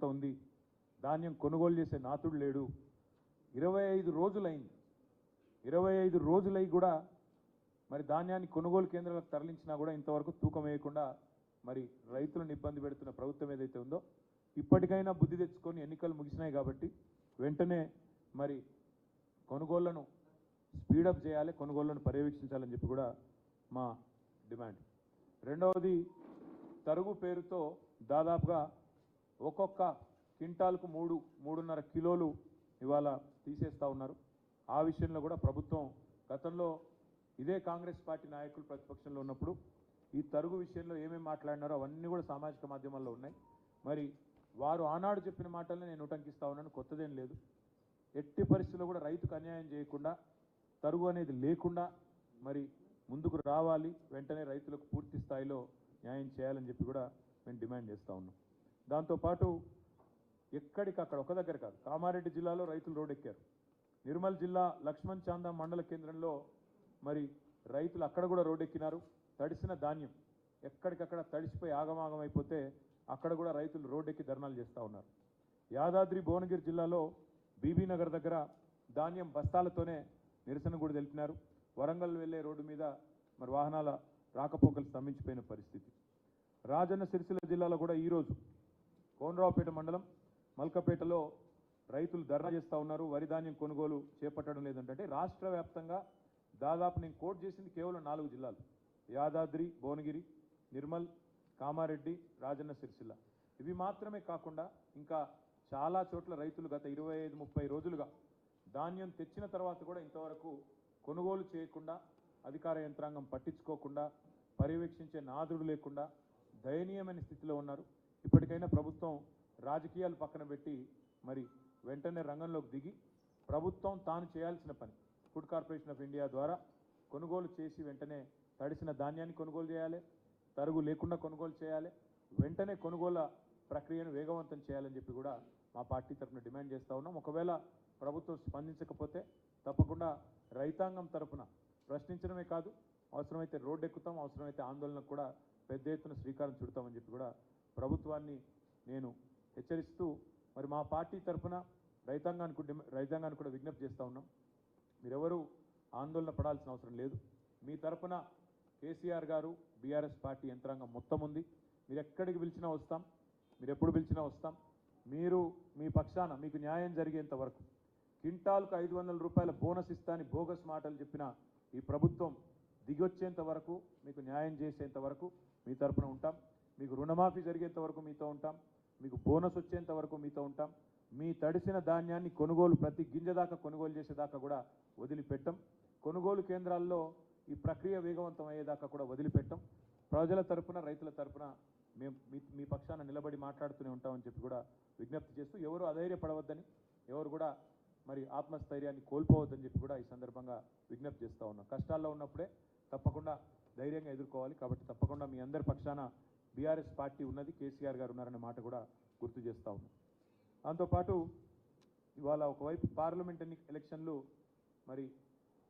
కొరత ఉంది, ధాన్యం కొనుగోలు చేసే నాతుడు లేడు. 25 రోజులైంది. 25 రోజులై కూడా మరి ధాన్యాన్ని కొనుగోలు కేంద్రాలకు తరలించినా కూడా ఇంతవరకు తూకం వేయకుండా మరి రైతులను ఇబ్బంది పెడుతున్న ప్రభుత్వం ఏదైతే ఉందో ఇప్పటికైనా బుద్ధి తెచ్చుకొని ఎన్నికలు ముగిసినాయి కాబట్టి వెంటనే మరి కొనుగోళ్లను స్పీడప్ చేయాలి, కొనుగోళ్లను పర్యవేక్షించాలని చెప్పి కూడా మా డిమాండ్. రెండవది, తరుగు పేరుతో దాదాపుగా ఒక్కొక్క క్వింటాల్కు 3.5 కిలోలు ఇవాళ తీసేస్తూ ఉన్నారు. ఆ విషయంలో కూడా ప్రభుత్వం గతంలో ఇదే కాంగ్రెస్ పార్టీ నాయకులు ప్రతిపక్షంలో ఉన్నప్పుడు ఈ తరుగు విషయంలో ఏమేమి మాట్లాడినారో అవన్నీ కూడా సామాజిక మాధ్యమాల్లో ఉన్నాయి. మరి వారు ఆనాడు చెప్పిన మాటల్ని నేను ఉటంకిస్తా ఉన్నాను, కొత్తదేం లేదు. ఎట్టి పరిస్థితుల్లో కూడా రైతుకు అన్యాయం చేయకుండా, తరుగు అనేది లేకుండా మరి ముందుకు రావాలి, వెంటనే రైతులకు పూర్తి స్థాయిలో న్యాయం చేయాలని చెప్పి కూడా మేము డిమాండ్ చేస్తూ ఉన్నాం. దాంతోపాటు ఎక్కడికక్కడ ఒక దగ్గర కాదు, కామారెడ్డి జిల్లాలో రైతులు రోడ్డెక్కారు. నిర్మల్ జిల్లా లక్ష్మణ్ చాందా మండల కేంద్రంలో మరి రైతులు అక్కడ కూడా రోడ్డెక్కినారు. తడిసిన ధాన్యం ఎక్కడికక్కడ తడిసిపోయి ఆగమాగం అయిపోతే అక్కడ కూడా రైతులు రోడ్డెక్కి ధర్నాలు చేస్తూ ఉన్నారు. యాదాద్రి భువనగిరి జిల్లాలో బీబీనగర్ దగ్గర ధాన్యం బస్తాలతోనే నిరసన కూడా తెలిపినారు. వరంగల్ వెళ్లే రోడ్డు మీద మరి వాహనాల రాకపోకలు స్తంభించిపోయిన పరిస్థితి. రాజన్న సిరిసిల్ల జిల్లాలో కూడా ఈరోజు కోనరావుపేట మండలం మల్కపేటలో రైతులు ధర్నా చేస్తూ ఉన్నారు. వరి ధాన్యం కొనుగోలు చేపట్టడం లేదంటే రాష్ట్ర వ్యాప్తంగా దాదాపు నేను కోట్ చేసింది కేవలం 4 జిల్లాలు: యాదాద్రి, భువనగిరి, నిర్మల్, కామారెడ్డి, రాజన్న సిరిసిల్ల. ఇవి మాత్రమే కాకుండా ఇంకా చాలా చోట్ల రైతులు గత 25-30 రోజులుగా ధాన్యం తెచ్చిన తర్వాత కూడా ఇంతవరకు కొనుగోలు చేయకుండా, అధికార యంత్రాంగం పట్టించుకోకుండా, పర్యవేక్షించే నాదుడు లేకుండా దయనీయమైన స్థితిలో ఉన్నారు. ఇప్పటికైనా ప్రభుత్వం రాజకీయాలు పక్కన పెట్టి మరి వెంటనే రంగంలోకి దిగి ప్రభుత్వం తాను చేయాల్సిన పని ఫుడ్ కార్పొరేషన్ ఆఫ్ ఇండియా ద్వారా కొనుగోలు చేసి వెంటనే తడిసిన ధాన్యాన్ని కొనుగోలు చేయాలి, తరుగు లేకుండా కొనుగోలు చేయాలి, వెంటనే కొనుగోలు ప్రక్రియను వేగవంతం చేయాలని చెప్పి కూడా మా పార్టీ తరఫున డిమాండ్ చేస్తూ ఉన్నాం. ఒకవేళ ప్రభుత్వం స్పందించకపోతే తప్పకుండా రైతాంగం తరఫున ప్రశ్నించడమే కాదు, అవసరమైతే రోడ్డు ఎక్కుతాం, అవసరమైతే ఆందోళనకు కూడా పెద్ద ఎత్తున శ్రీకారం చుడతామని చెప్పి కూడా ప్రభుత్వాన్ని నేను హెచ్చరిస్తూ మరి మా పార్టీ తరఫున రైతాంగానికి కూడా విజ్ఞప్తి చేస్తూ ఉన్నాం. మీరెవరూ ఆందోళన పడాల్సిన అవసరం లేదు. మీ తరఫున కేసీఆర్ గారు, బీఆర్ఎస్ పార్టీ యంత్రాంగం మొత్తం ఉంది. మీరు ఎక్కడికి పిలిచినా వస్తాం, మీరు ఎప్పుడు పిలిచినా వస్తాం. మీరు మీ పక్షాన మీకు న్యాయం జరిగేంత వరకు, క్వింటాల్కు 500 రూపాయల బోనస్ ఇస్తాని బోగస్ మాటలు చెప్పిన ఈ ప్రభుత్వం దిగొచ్చేంత వరకు, మీకు న్యాయం చేసేంత వరకు మీ తరఫున ఉంటాం. మీకు రుణమాఫీ జరిగేంత వరకు మీతో ఉంటాం. మీకు బోనస్ వచ్చేంత వరకు మీతో ఉంటాం. మీ తడిసిన ధాన్యాన్ని కొనుగోలు ప్రతి గింజ దాకా కొనుగోలు చేసేదాకా కూడా వదిలిపెట్టం. కొనుగోలు కేంద్రాల్లో ఈ ప్రక్రియ వేగవంతం అయ్యేదాకా కూడా వదిలిపెట్టం. ప్రజల తరఫున, రైతుల తరఫున మేము మీ పక్షాన నిలబడి మాట్లాడుతూనే ఉంటామని చెప్పి కూడా విజ్ఞప్తి చేస్తూ, ఎవరు అధైర్యపడవద్దని, ఎవరు కూడా మరి ఆత్మస్థైర్యాన్ని కోల్పోవద్దని చెప్పి కూడా ఈ సందర్భంగా విజ్ఞప్తి చేస్తూ ఉన్నాం. కష్టాల్లో ఉన్నప్పుడే తప్పకుండా ధైర్యంగా ఎదుర్కోవాలి. కాబట్టి తప్పకుండా మీ అందరి పక్షాన బీఆర్ఎస్ పార్టీ ఉన్నది, కేసీఆర్ గారు ఉన్నారనే మాట కూడా గుర్తు చేస్తూ ఉన్నాం. దాంతోపాటు ఇవాళ ఒకవైపు పార్లమెంట్ ఎలక్షన్లు మరి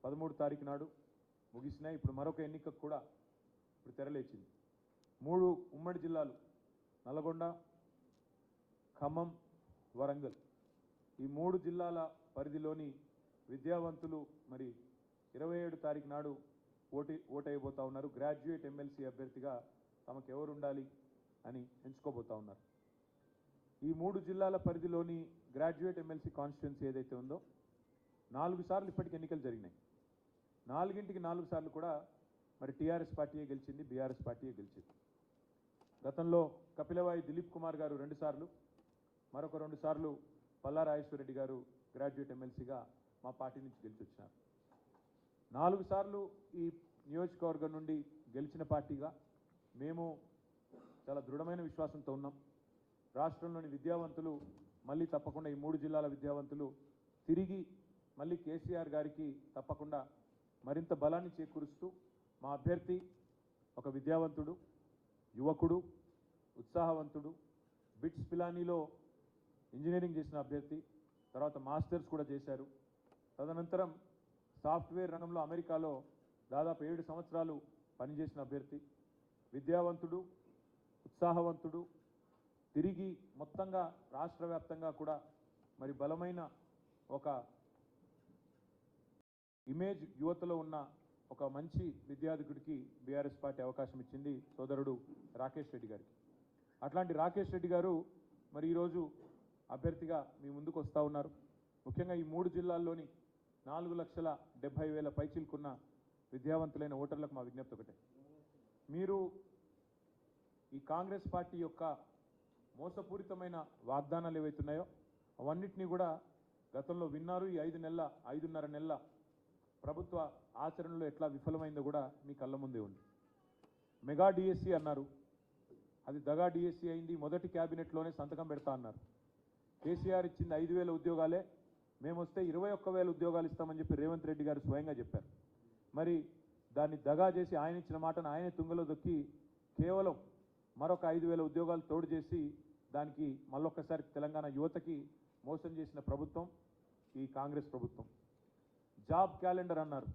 13 తారీఖు నాడు ముగిసినాయి. ఇప్పుడు మరొక ఎన్నికకు కూడా ఇప్పుడు తెరలేచింది. 3 ఉమ్మడి జిల్లాలు నల్గొండ, ఖమ్మం, వరంగల్, ఈ 3 జిల్లాల పరిధిలోని విద్యావంతులు మరి 27 తారీఖు నాడు ఓటైపోతూ ఉన్నారు. గ్రాడ్యుయేట్ ఎమ్మెల్సీ అభ్యర్థిగా తమకు ఎవరు ఉండాలి అని ఎంచుకోబోతూ ఉన్నారు. ఈ 3 జిల్లాల పరిధిలోని గ్రాడ్యుయేట్ ఎమ్మెల్సీ కాన్స్టిట్యున్సీ ఏదైతే ఉందో 4 సార్లు ఇప్పటికి ఎన్నికలు జరిగినాయి. 4ంటికి 4 సార్లు కూడా మరి టీఆర్ఎస్ పార్టీయే గెలిచింది, బీఆర్ఎస్ పార్టీయే గెలిచింది. గతంలో కపిలవాయి దిలీప్ కుమార్ గారు 2 సార్లు, మరొక 2 సార్లు పల్లా రాజేశ్వరరెడ్డి గారు గ్రాడ్యుయేట్ ఎమ్మెల్సీగా మా పార్టీ నుంచి గెలిచి వచ్చినారు. 4 సార్లు ఈ నియోజకవర్గం నుండి గెలిచిన పార్టీగా మేము చాలా దృఢమైన విశ్వాసంతో ఉన్నాం. రాష్ట్రంలోని విద్యావంతులు మళ్ళీ తప్పకుండా ఈ 3 జిల్లాల విద్యావంతులు తిరిగి మళ్ళీ కేసీఆర్ గారికి తప్పకుండా మరింత బలాన్ని చేకూరుస్తూ, మా అభ్యర్థి ఒక విద్యావంతుడు, యువకుడు, ఉత్సాహవంతుడు, బిట్స్ పిలానీలో ఇంజనీరింగ్ చేసిన అభ్యర్థి, తర్వాత మాస్టర్స్ కూడా చేశారు. తదనంతరం సాఫ్ట్వేర్ రంగంలో అమెరికాలో దాదాపు 7 సంవత్సరాలు పనిచేసిన అభ్యర్థి, విద్యావంతుడు, ఉత్సాహవంతుడు, తిరిగి మొత్తంగా రాష్ట్ర వ్యాప్తంగా కూడా మరి బలమైన ఒక ఇమేజ్ యువతలో ఉన్న ఒక మంచి విద్యార్థికుడికి బీఆర్ఎస్ పార్టీ అవకాశం ఇచ్చింది సోదరుడు రాకేష్ రెడ్డి గారికి. అట్లాంటి రాకేష్ రెడ్డి గారు మరి ఈరోజు అభ్యర్థిగా మీ ముందుకు వస్తూ ఉన్నారు. ముఖ్యంగా ఈ 3 జిల్లాల్లోని 4,70,000 పైచిలుకున్న విద్యావంతులైన ఓటర్లకు మా విజ్ఞప్తి ఒకటే, మీరు ఈ కాంగ్రెస్ పార్టీ యొక్క మోసపూరితమైన వాగ్దానాలు ఏవైతున్నాయో అవన్నిటినీ కూడా గతంలో విన్నారు. ఈ 5.5 నెలల ప్రభుత్వ ఆచరణలో ఎట్లా విఫలమైందో కూడా మీ కళ్ళ ముందే ఉంది. మెగా డిఎస్సి అన్నారు, అది దగా డిఎస్సి అయింది. మొదటి క్యాబినెట్లోనే సంతకం పెడతా అన్నారు. కేసీఆర్ ఇచ్చింది 5,000 ఉద్యోగాలే, మేము వస్తే 21,000 ఉద్యోగాలు ఇస్తామని చెప్పి రేవంత్ రెడ్డి గారు స్వయంగా చెప్పారు. మరి దాన్ని దగా చేసి ఆయన ఇచ్చిన మాటను ఆయనే తుంగలో దొక్కి కేవలం మరొక 5,000 ఉద్యోగాలు తోడు చేసి దానికి మళ్ళొక్కసారి తెలంగాణ యువతకి మోసం చేసిన ప్రభుత్వం ఈ కాంగ్రెస్ ప్రభుత్వం. జాబ్ క్యాలెండర్ అన్నారు,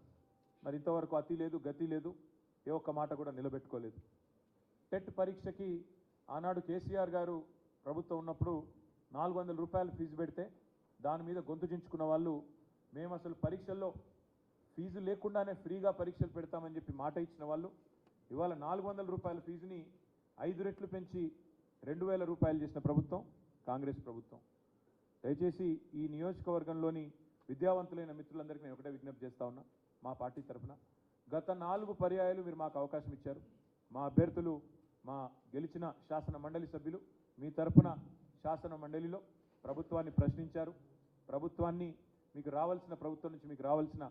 మరి ఇంతవరకు అతి లేదు గతి లేదు, ఏ ఒక్క మాట కూడా నిలబెట్టుకోలేదు. టెట్ పరీక్షకి ఆనాడు కేసీఆర్ గారు ప్రభుత్వం ఉన్నప్పుడు 400 రూపాయలు ఫీజు పెడితే దాని మీద గొంతు చించుకున్న వాళ్ళు, మేము అసలు పరీక్షల్లో ఫీజు లేకుండానే ఫ్రీగా పరీక్షలు పెడతామని చెప్పి మాట ఇచ్చిన వాళ్ళు ఇవాళ 400 రూపాయల ఫీజుని 5 రెట్లు పెంచి 2,000 రూపాయలు చేసిన ప్రభుత్వం కాంగ్రెస్ ప్రభుత్వం. దయచేసి ఈ నియోజకవర్గంలోని విద్యావంతులైన మిత్రులందరికీ నేను ఒకటే విజ్ఞప్తి చేస్తా ఉన్నా, మా పార్టీ తరఫున గత 4 పర్యాయాలు మీరు మాకు అవకాశం ఇచ్చారు. మా అభ్యర్థులు, మా గెలిచిన శాసన మండలి సభ్యులు మీ తరఫున శాసన మండలిలో ప్రభుత్వాన్ని ప్రశ్నించారు. ప్రభుత్వాన్ని ప్రభుత్వం నుంచి మీకు రావాల్సిన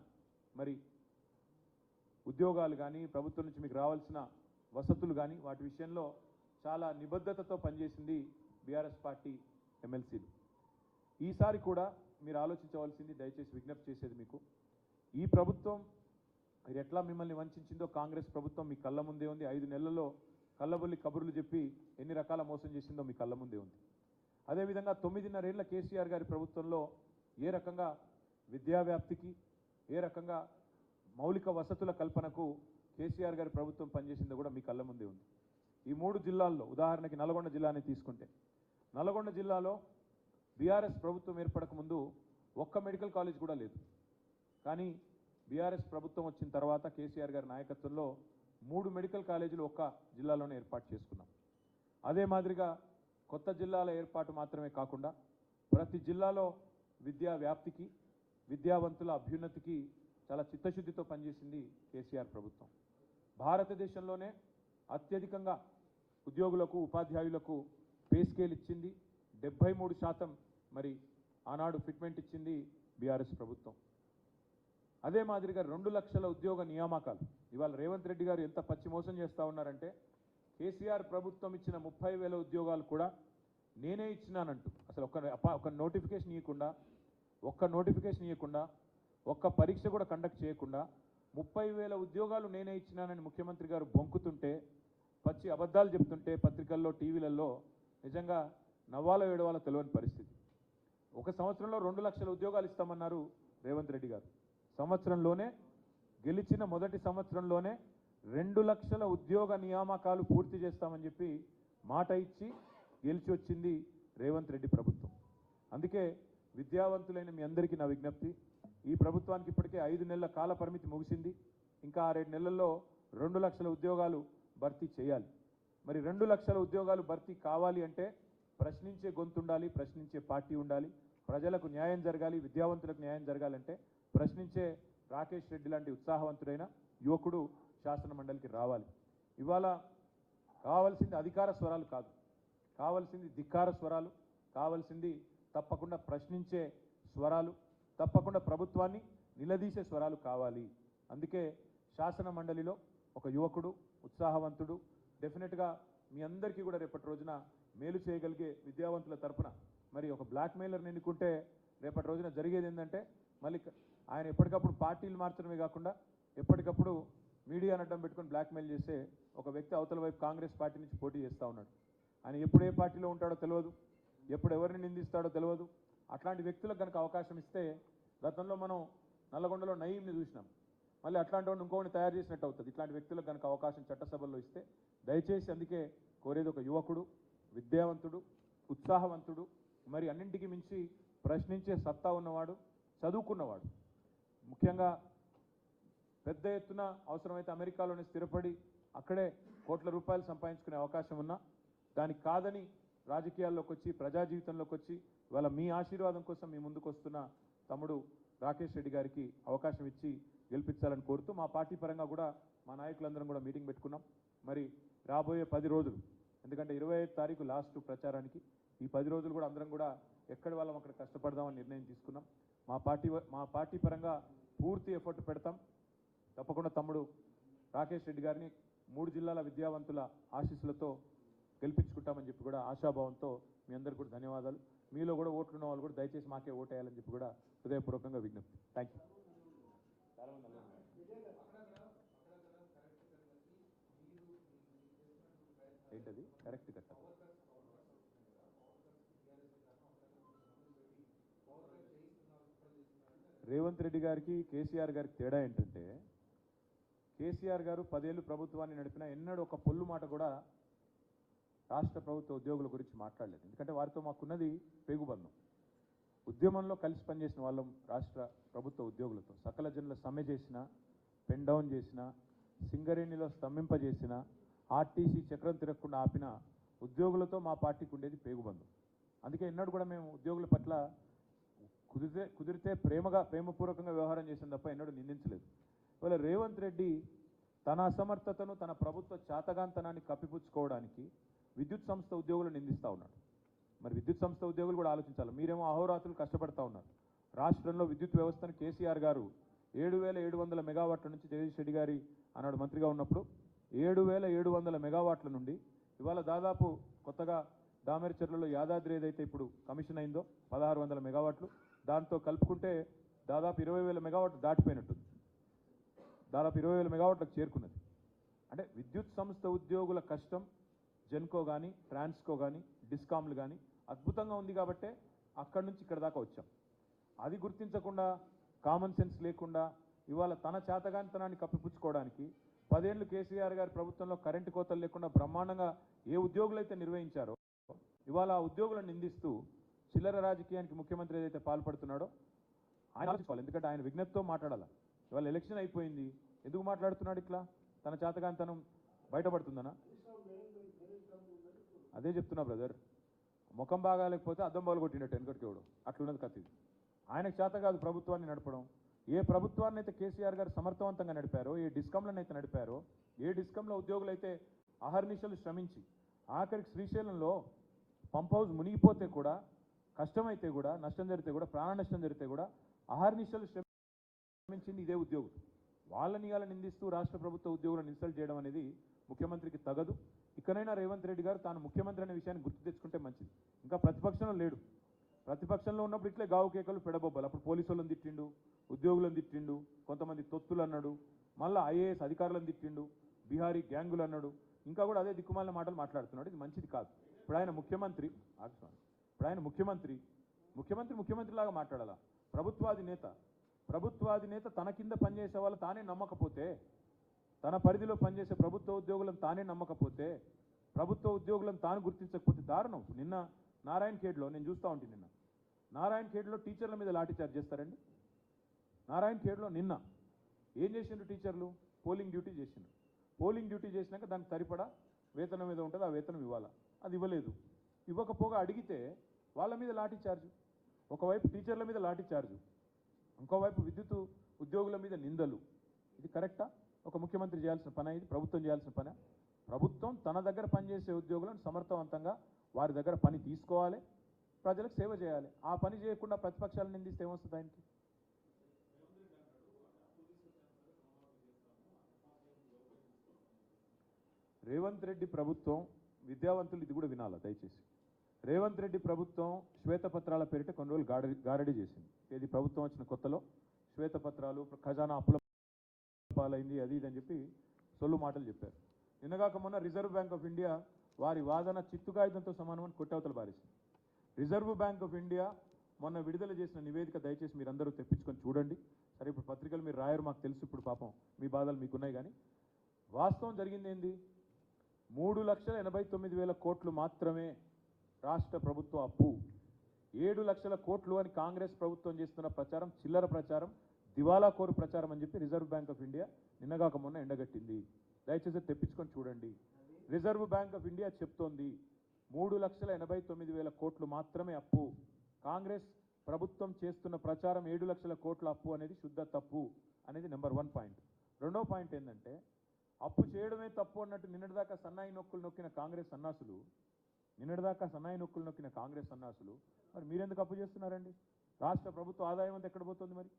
మరి ఉద్యోగాలు కానీ, ప్రభుత్వం నుంచి మీకు రావాల్సిన వసతులు కానీ వాటి విషయంలో చాలా నిబద్ధతతో పనిచేసింది బీఆర్ఎస్ పార్టీ ఎమ్మెల్సీలు. ఈసారి కూడా మీరు ఆలోచించవలసింది, దయచేసి విజ్ఞప్తి చేసేది మీకు, ఈ ప్రభుత్వం మీరు ఎట్లా మిమ్మల్ని వంచిందో కాంగ్రెస్ ప్రభుత్వం మీ కళ్ళ ముందే ఉంది. 5 నెలల్లో కళ్ళబొల్లి కబుర్లు చెప్పి ఎన్ని రకాల మోసం చేసిందో మీ కళ్ళ ముందే ఉంది. అదేవిధంగా 9.5 ఏళ్ల కేసీఆర్ గారి ప్రభుత్వంలో ఏ రకంగా విద్యా వ్యాప్తికి, ఏ రకంగా మౌలిక వసతుల కల్పనకు కేసీఆర్ గారి ప్రభుత్వం పనిచేసిందో కూడా మీ కళ్ళ ముందే ఉంది. ఈ 3 జిల్లాల్లో ఉదాహరణకి నల్గొండ జిల్లాని తీసుకుంటే, నల్గొండ జిల్లాలో బీఆర్ఎస్ ప్రభుత్వం ఏర్పడక ముందు ఒక్క మెడికల్ కాలేజ్ కూడా లేదు. కానీ బీఆర్ఎస్ ప్రభుత్వం వచ్చిన తర్వాత కేసీఆర్ గారి నాయకత్వంలో 3 మెడికల్ కాలేజీలు ఒక్క జిల్లాలోనే ఏర్పాటు చేసుకున్నాం. అదే మాదిరిగా కొత్త జిల్లాల ఏర్పాటు మాత్రమే కాకుండా ప్రతి జిల్లాలో విద్యా వ్యాప్తికి, విద్యావంతుల అభ్యున్నతికి చాలా చిత్తశుద్ధితో పనిచేసింది కేసీఆర్ ప్రభుత్వం. భారతదేశంలోనే అత్యధికంగా ఉద్యోగులకు, ఉపాధ్యాయులకు పే స్కేల్ ఇచ్చింది. 73% మరి ఆనాడు ఫిట్మెంట్ ఇచ్చింది బీఆర్ఎస్ ప్రభుత్వం. అదే మాదిరిగా 2 లక్షల ఉద్యోగ నియామకాలు. ఇవాళ రేవంత్ రెడ్డి గారు ఎంత పచ్చి మోసం చేస్తూ ఉన్నారంటే, కేసీఆర్ ప్రభుత్వం ఇచ్చిన 30,000 ఉద్యోగాలు కూడా నేనే ఇచ్చినానంటూ అసలు ఒక్క నోటిఫికేషన్ ఇవ్వకుండా ఒక్క పరీక్ష కూడా కండక్ట్ చేయకుండా 30,000 ఉద్యోగాలు నేనే ఇచ్చినానని ముఖ్యమంత్రి గారు బొంకుతుంటే, పచ్చి అబద్ధాలు చెప్తుంటే పత్రికల్లో, టీవీలలో నిజంగా నవ్వాలో ఏడవాలో తెలియని పరిస్థితి. ఒక సంవత్సరంలో 2 లక్షల ఉద్యోగాలు ఇస్తామన్నారు రేవంత్ రెడ్డి గారు. సంవత్సరంలోనే, గెలిచిన మొదటి సంవత్సరంలోనే 2 లక్షల ఉద్యోగ నియామకాలు పూర్తి చేస్తామని చెప్పి మాట ఇచ్చి గెలిచి వచ్చింది రేవంత్ రెడ్డి ప్రభుత్వం. అందుకే విద్యావంతులైన మీ అందరికీ నా విజ్ఞప్తి, ఈ ప్రభుత్వానికి ఇప్పటికే 5 నెలల కాల పరిమితి ముగిసింది. ఇంకా 6 నెలల్లో 2 లక్షల ఉద్యోగాలు భర్తీ చేయాలి. మరి 2 లక్షల ఉద్యోగాలు భర్తీ కావాలి అంటే ప్రశ్నించే గొంతు ఉండాలి, ప్రశ్నించే పార్టీ ఉండాలి. ప్రజలకు న్యాయం జరగాలి, విద్యావంతులకు న్యాయం జరగాలంటే ప్రశ్నించే రాకేష్ రెడ్డి లాంటి ఉత్సాహవంతుడైన యువకుడు శాసన మండలికి రావాలి. ఇవాళ కావాల్సింది అధికార స్వరాలు కాదు, కావాల్సింది ధిక్కార స్వరాలు, కావాల్సింది తప్పకుండా ప్రశ్నించే స్వరాలు, తప్పకుండా ప్రభుత్వాన్ని నిలదీసే స్వరాలు కావాలి. అందుకే శాసన మండలిలో ఒక యువకుడు, ఉత్సాహవంతుడు, డెఫినెట్గా మీ అందరికీ కూడా రేపటి రోజున మేలు చేయగలిగే విద్యావంతుల తరపున మరి ఒక బ్లాక్మెయిలర్ని ఎన్నుకుంటే రేపటి రోజున జరిగేది ఏంటంటే, మళ్ళీ ఆయన ఎప్పటికప్పుడు పార్టీలు మార్చడమే కాకుండా ఎప్పటికప్పుడు మీడియాను అడ్డం పెట్టుకొని బ్లాక్మెయిల్ చేసే ఒక వ్యక్తి అవతల వైపు కాంగ్రెస్ పార్టీ నుంచి పోటీ చేస్తూ ఉన్నాడు. ఆయన ఎప్పుడు ఏ పార్టీలో ఉంటాడో తెలియదు, ఎప్పుడు ఎవరిని నిందిస్తాడో తెలియదు. అట్లాంటి వ్యక్తులకు కనుక అవకాశం ఇస్తే, గతంలో మనం నల్లగొండలో నయీంని చూసినాం, మళ్ళీ అట్లాంటి వాడిని ఇంకోని తయారు చేసినట్టు అవుతుంది. ఇట్లాంటి వ్యక్తులకు కనుక అవకాశం చట్టసభల్లో ఇస్తే దయచేసి, అందుకే కోరేది ఒక యువకుడు, విద్యావంతుడు, ఉత్సాహవంతుడు, మరి అన్నింటికి మించి ప్రశ్నించే సత్తా ఉన్నవాడు, చదువుకున్నవాడు. ముఖ్యంగా పెద్ద ఎత్తున అవసరమైతే అమెరికాలోనే స్థిరపడి అక్కడే కోట్ల రూపాయలు సంపాదించుకునే అవకాశం ఉన్నా దానికి కాదని రాజకీయాల్లోకి వచ్చి ప్రజా జీవితంలోకి వచ్చి ఇవాళ మీ ఆశీర్వాదం కోసం మీ ముందుకు వస్తున్న తమ్ముడు రాకేష్ రెడ్డి గారికి అవకాశం ఇచ్చి గెలిపించాలని కోరుతూ మా పార్టీ పరంగా కూడా మా నాయకులందరం కూడా మీటింగ్ పెట్టుకున్నాం. మరి రాబోయే 10 రోజులు, ఎందుకంటే 25 తారీఖు లాస్ట్ ప్రచారానికి, ఈ 10 రోజులు కూడా అందరం కూడా ఎక్కడి వాళ్ళం అక్కడ కష్టపడదామని నిర్ణయం తీసుకున్నాం. మా పార్టీ పరంగా పూర్తి ఎఫర్ట్ పెడతాం. తప్పకుండా తమ్ముడు రాకేష్ రెడ్డి గారిని 3 జిల్లాల విద్యావంతుల ఆశీస్సులతో గెలిపించుకుంటామని చెప్పి కూడా ఆశాభావంతో మీ అందరికీ కూడా ధన్యవాదాలు. మీలో కూడా ఓట్లున్న వాళ్ళు కూడా దయచేసి మాకే ఓటేయాలని చెప్పి కూడా హృదయపూర్వకంగా విజ్ఞప్తి. Thank you. ఏంటది కరెక్ట్ కట్ట రేవంత్ రెడ్డి గారికి కేసీఆర్ గారికి తేడా ఏంటంటే, కేసీఆర్ గారు 10 ఏళ్ళు ప్రభుత్వాన్ని నడిపినా ఎన్నడూ ఒక పొల్లు మాట కూడా రాష్ట్ర ప్రభుత్వ ఉద్యోగుల గురించి మాట్లాడలేదు. ఎందుకంటే వారితో మాకున్నది పేగుబంధం. ఉద్యమంలో కలిసి పనిచేసిన వాళ్ళం రాష్ట్ర ప్రభుత్వ ఉద్యోగులతో. సకల జనుల సమ్మె చేసిన, పెన్ డౌన్ చేసిన, సింగరేణిలో స్తంభింపజేసిన, ఆర్టీసీ చక్రం తిరగకుండా ఆపిన ఉద్యోగులతో మా పార్టీకి ఉండేది పేగుబంధం. అందుకే ఎన్నడూ కూడా మేము ఉద్యోగుల పట్ల కుదిరితే ప్రేమపూర్వకంగా వ్యవహారం చేసిన తప్ప ఎన్నడూ నిందించలేదు. ఇవాళ రేవంత్ రెడ్డి తన అసమర్థతను, తన ప్రభుత్వ చాతగాంతనాన్ని కప్పిపుచ్చుకోవడానికి విద్యుత్ సంస్థ ఉద్యోగులు నిందిస్తూ ఉన్నాడు. మరి విద్యుత్ సంస్థ ఉద్యోగులు కూడా ఆలోచించాలి. మీరేమో అహోరాత్రులు కష్టపడతా ఉన్నారు. రాష్ట్రంలో విద్యుత్ వ్యవస్థను కేసీఆర్ గారు 7,700 మెగావాట్ల నుంచి జగదీష్ రెడ్డి గారి ఆనాడు మంత్రిగా ఉన్నప్పుడు 7,700 మెగావాట్ల నుండి ఇవాళ దాదాపు కొత్తగా దామెరచెర్లలో యాదాద్రి ఏదైతే ఇప్పుడు కమిషన్ అయిందో 1,600 మెగావాట్లు, దాంతో కలుపుకుంటే దాదాపు 20,000 మెగావాట్లు దాటిపోయినట్టుంది. దాదాపు 20,000 మెగావాట్లకు చేరుకున్నది. అంటే విద్యుత్ సంస్థ ఉద్యోగుల కష్టం జెన్కో కానీ, ట్రాన్స్కో కానీ, డిస్కామ్లు కానీ అద్భుతంగా ఉంది కాబట్టే అక్కడి నుంచి ఇక్కడ దాకా వచ్చాం. అది గుర్తించకుండా, కామన్ సెన్స్ లేకుండా ఇవాళ తన చేతగానితనాన్ని కప్పిపుచ్చుకోవడానికి 10 ఏళ్ళు కేసీఆర్ గారి ప్రభుత్వంలో కరెంటు కోతలు లేకుండా బ్రహ్మాండంగా ఏ ఉద్యోగులు అయితే నిర్వహించారో ఇవాళ ఆ ఉద్యోగులను నిందిస్తూ చిల్లర రాజకీయానికి ముఖ్యమంత్రి ఏదైతే పాల్పడుతున్నాడో ఆయన ఆలోచించుకోవాలి. ఎందుకంటే ఆయన విజ్ఞప్తితో మాట్లాడాలి. ఇవాళ ఎలక్షన్ అయిపోయింది, ఎందుకు మాట్లాడుతున్నాడు ఇట్లా? తన చేతగానితనం బయటపడుతుందనా? అదే చెప్తున్నా బ్రదర్. ముఖం బాగాలేకపోతే అద్దం బాలు కొట్టినట్టు వెనకటికేవాడు అట్లున్నది కథ. ఇది ఆయనకు చేత కాదు ప్రభుత్వాన్ని నడపడం. ఏ ప్రభుత్వాన్ని అయితే కేసీఆర్ గారు సమర్థవంతంగా నడిపారో, ఏ డిస్కంలను అయితే నడిపారో, ఏ డిస్కంలో ఉద్యోగులు అయితే అహర్నిశలు శ్రమించి ఆఖరికి శ్రీశైలంలో పంప్ హౌస్ మునిగిపోతే కూడా, కష్టమైతే కూడా, నష్టం జరిగితే కూడా, ప్రాణ నష్టం జరిగితే కూడా అహర్నిశలు శ్రమించింది ఇదే ఉద్యోగులు. వాళ్ళని ఇలా నిందిస్తూ రాష్ట్ర ప్రభుత్వ ఉద్యోగులను ఇన్సల్ట్ చేయడం అనేది ముఖ్యమంత్రికి తగదు. ఇకనైనా రేవంత్ రెడ్డి గారు తాను ముఖ్యమంత్రి అనే విషయాన్ని గుర్తు తెచ్చుకుంటే మంచిది. ఇంకా ప్రతిపక్షంలో లేడు. ప్రతిపక్షంలో ఉన్నప్పుడు ఇట్లే గావు కేకలు పెడబొబ్బలు. అప్పుడు పోలీసు వాళ్ళని తిట్టిండు, ఉద్యోగులను తిట్టిండు, కొంతమంది తొత్తులు అన్నాడు, మళ్ళీ ఐఏఎస్ అధికారులను తిట్టిండు, బీహారీ గ్యాంగులు అన్నాడు, ఇంకా కూడా అదే దిక్కుమాలిన మాటలు మాట్లాడుతున్నాడు. ఇది మంచిది కాదు. ఇప్పుడు ఆయన ముఖ్యమంత్రి, ముఖ్యమంత్రిలాగా మాట్లాడాలా? ప్రభుత్వాధినేత తన కింద పనిచేసే వాళ్ళు తానే నమ్మకపోతే, తన పరిధిలో పనిచేసే ప్రభుత్వ ఉద్యోగులను తానే నమ్మకపోతే, ప్రభుత్వ ఉద్యోగులను తాను గుర్తించకపోతే దారుణం. నిన్న నారాయణ ఖేడ్లో నేను చూస్తూ ఉంటాను. నిన్న నారాయణ ఖేడ్లో టీచర్ల మీద లాఠీచార్జ్ చేస్తారండి. నారాయణ ఖేడ్లో నిన్న ఏం చేసిండ్రు టీచర్లు? పోలింగ్ డ్యూటీ చేసిండ్రు. పోలింగ్ డ్యూటీ చేసినాక దానికి సరిపడా వేతనం మీద ఉంటుంది, ఆ వేతనం ఇవ్వాలా, అది ఇవ్వలేదు. ఇవ్వకపోగా అడిగితే వాళ్ళ మీద లాఠీచార్జు. ఒకవైపు టీచర్ల మీద లాఠీచార్జు, ఇంకోవైపు విద్యుత్ ఉద్యోగుల మీద నిందలు. ఇది కరెక్టా? ఒక ముఖ్యమంత్రి చేయాల్సిన పని, ఇది ప్రభుత్వం చేయాల్సిన పని. ప్రభుత్వం తన దగ్గర పనిచేసే ఉద్యోగులను సమర్థవంతంగా వారి దగ్గర పని తీసుకోవాలి, ప్రజలకు సేవ చేయాలి. ఆ పని చేయకుండా ప్రతిపక్షాలను నిందిస్తే ఏమొస్తుంది ఆయనకి? రేవంత్ రెడ్డి ప్రభుత్వం విద్యావంతులు ఇది కూడా వినాలా దయచేసి. రేవంత్ రెడ్డి ప్రభుత్వం శ్వేతపత్రాల పేరిట కొన్ని రోజులు గారడీ చేసింది. ఇది ప్రభుత్వం వచ్చిన కొత్తలో శ్వేతపత్రాలు, ఖజానా అప్పుల పాలైంది, అది ఇది అని చెప్పి సొల్లు మాటలు చెప్పారు. నిన్నగాక మొన్న రిజర్వ్ బ్యాంక్ ఆఫ్ ఇండియా వారి వాదన చిత్తుకాయుధంతో సమానమని కొట్టవతలు బారేసింది. రిజర్వ్ బ్యాంక్ ఆఫ్ ఇండియా మొన్న విడుదల చేసిన నివేదిక దయచేసి మీరందరూ తెప్పించుకొని చూడండి. సరే, ఇప్పుడు పత్రికలు మీరు రాయరు, మాకు తెలుసు, ఇప్పుడు పాపం మీ బాధలు మీకున్నాయి. కానీ వాస్తవం జరిగింది ఏంది? 3,89,000 కోట్లు మాత్రమే రాష్ట్ర ప్రభుత్వ అప్పు 7 లక్షల కోట్లు అని కాంగ్రెస్ ప్రభుత్వం చేస్తున్న ప్రచారం చిల్లర ప్రచారం, దివాలా కోరు ప్రచారం అని చెప్పి రిజర్వ్ బ్యాంక్ ఆఫ్ ఇండియా నిన్నగాక మొన్న ఎండగట్టింది. దయచేసి తెప్పించుకొని చూడండి. రిజర్వ్ బ్యాంక్ ఆఫ్ ఇండియా చెప్తోంది 3,89,000 కోట్లు మాత్రమే అప్పు. కాంగ్రెస్ ప్రభుత్వం చేస్తున్న ప్రచారం 7 లక్షల కోట్ల అప్పు అనేది శుద్ధ తప్పు అనేది నెంబర్ 1 పాయింట్. రెండో పాయింట్ ఏంటంటే అప్పు చేయడమే తప్పు అన్నట్టు నిన్నటిదాకా సన్నాయి నొక్కులు నొక్కిన కాంగ్రెస్ సన్నాసులు మరి మీరెందుకు అప్పు చేస్తున్నారండి? రాష్ట్ర ప్రభుత్వ ఆదాయం అంతా ఎక్కడ పోతుంది? మరి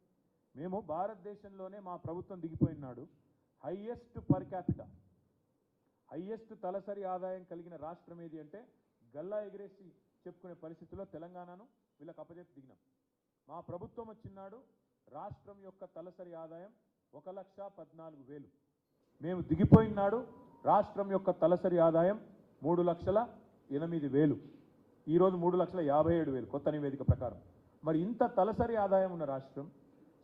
మేము భారతదేశంలోనే మా ప్రభుత్వం దిగిపోయినాడు హైయెస్ట్ పర్ క్యాపిటా, హైయెస్ట్ తలసరి ఆదాయం కలిగిన రాష్ట్రం ఏది అంటే గల్లా ఎగిరేసి చెప్పుకునే పరిస్థితుల్లో తెలంగాణను వీళ్ళకి అప్పచెప్పి దిగినాం. మా ప్రభుత్వం వచ్చినాడు రాష్ట్రం యొక్క తలసరి ఆదాయం 1,14,000. మేము దిగిపోయినాడు రాష్ట్రం యొక్క తలసరి ఆదాయం 3,08,000. ఈరోజు 3,57,000 కొత్త నివేదిక ప్రకారం. మరి ఇంత తలసరి ఆదాయం ఉన్న రాష్ట్రం,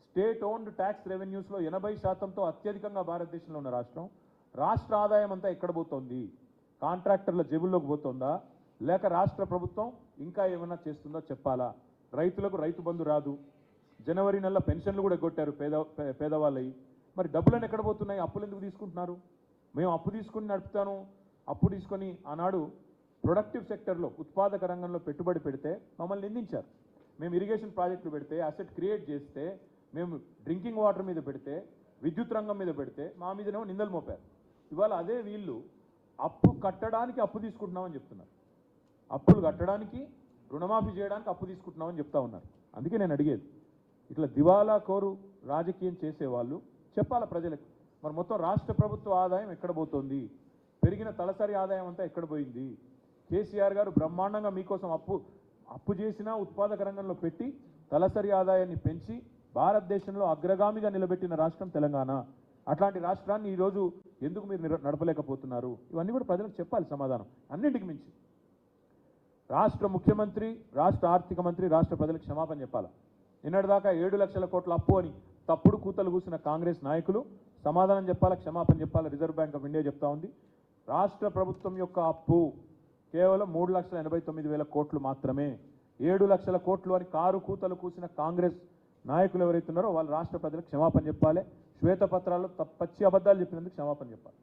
స్టేట్ ఓన్డ్ ట్యాక్స్ రెవెన్యూస్లో 80%తో అత్యధికంగా భారతదేశంలో ఉన్న రాష్ట్రం, రాష్ట్ర ఆదాయం అంతా ఎక్కడ పోతుంది? కాంట్రాక్టర్ల జేబుల్లోకి పోతుందా లేక రాష్ట్ర ప్రభుత్వం ఇంకా ఏమైనా చేస్తుందో చెప్పాలా? రైతులకు రైతు బంధు రాదు, జనవరి నెల పెన్షన్లు కూడా ఎగ్గొట్టారు పేదవాళ్ళవి. మరి డబ్బులను ఎక్కడ పోతున్నాయి? అప్పులు ఎందుకు తీసుకుంటున్నారు? మేము అప్పు తీసుకుని నడుపుతాను, అప్పు తీసుకొని ఆనాడు ప్రొడక్టివ్ సెక్టర్లో ఉత్పాదక రంగంలో పెట్టుబడి పెడితే మమ్మల్ని నిందించారు. మేము ఇరిగేషన్ ప్రాజెక్టులు పెడితే, అసెట్ క్రియేట్ చేస్తే, మేము డ్రింకింగ్ వాటర్ మీద పెడితే, విద్యుత్ రంగం మీద పెడితే మా మీదనేమో నిందలు మోపారు. ఇవాళ అదే వీళ్ళు అప్పు కట్టడానికి అప్పు తీసుకుంటున్నామని చెప్తున్నారు. అప్పులు కట్టడానికి, రుణమాఫీ చేయడానికి అప్పు తీసుకుంటున్నామని చెప్తా ఉన్నారు. అందుకే నేను అడిగేది, ఇట్లా దివాలా కోరు రాజకీయం చేసేవాళ్ళు చెప్పాలా ప్రజలకు? మరి మొత్తం రాష్ట్ర ప్రభుత్వ ఆదాయం ఎక్కడ పోతుంది? పెరిగిన తలసరి ఆదాయం అంతా ఎక్కడ పోయింది? కేసీఆర్ గారు బ్రహ్మాండంగా మీకోసం అప్పు చేసినా ఉత్పాదక రంగంలో పెట్టి తలసరి ఆదాయాన్ని పెంచి భారతదేశంలో అగ్రగామిగా నిలబెట్టిన రాష్ట్రం తెలంగాణ. అట్లాంటి రాష్ట్రాన్ని ఈరోజు ఎందుకు మీరు నడపలేకపోతున్నారు? ఇవన్నీ కూడా ప్రజలకు చెప్పాలి సమాధానం. అన్నింటికి మించి రాష్ట్ర ముఖ్యమంత్రి, రాష్ట్ర ఆర్థిక మంత్రి రాష్ట్ర ప్రజలకు క్షమాపణ చెప్పాలి. నిన్నటిదాకా 7 లక్షల కోట్ల అప్పు అని తప్పుడు కూతలు కూసిన కాంగ్రెస్ నాయకులు సమాధానం చెప్పాలి, క్షమాపణ చెప్పాలి. రిజర్వ్ బ్యాంక్ ఆఫ్ ఇండియా చెప్తా ఉంది రాష్ట్ర ప్రభుత్వం యొక్క అప్పు కేవలం 3,89,000 కోట్లు మాత్రమే. 7 లక్షల కోట్లు అని కారు కూతలు కూసిన కాంగ్రెస్ నాయకులు ఎవరైతే ఉన్నారో వాళ్ళు రాష్ట్ర ప్రజలకు క్షమాపణ చెప్పాలి. శ్వేతపత్రాల్లో పచ్చి అబద్ధాలు చెప్పినందుకు క్షమాపణ చెప్పాలి.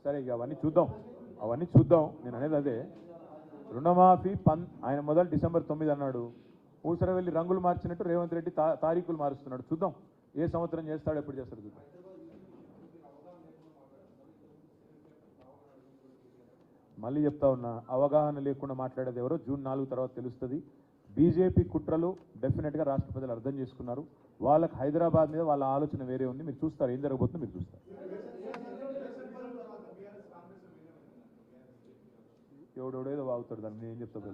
సరే, ఇక అవన్నీ చూద్దాం. నేను అనేది అదే, రుణమాఫీ ఆయన మొదలు December 9 అన్నాడు. ఊసర వెళ్ళి రంగులు మార్చినట్టు రేవంత్ రెడ్డి తారీఖులు మారుస్తున్నాడు. చూద్దాం ఏ సంవత్సరం చేస్తాడు, ఎప్పుడు చేస్తాడు చూద్దాం. మళ్ళీ చెప్తా ఉన్నా, అవగాహన లేకుండా మాట్లాడేది ఎవరో June 4 తర్వాత తెలుస్తుంది. బీజేపీ కుట్రలు డెఫినెట్గా రాష్ట్ర ప్రజలు అర్థం చేసుకున్నారు. వాళ్ళకి హైదరాబాద్ మీద వాళ్ళ ఆలోచన వేరే ఉంది. మీరు చూస్తారు ఏం జరగబోతుందో, మీరు చూస్తారు. ఎవడెవడేదో వాగుతాడు, దాన్ని నేను ఏం చెప్తా.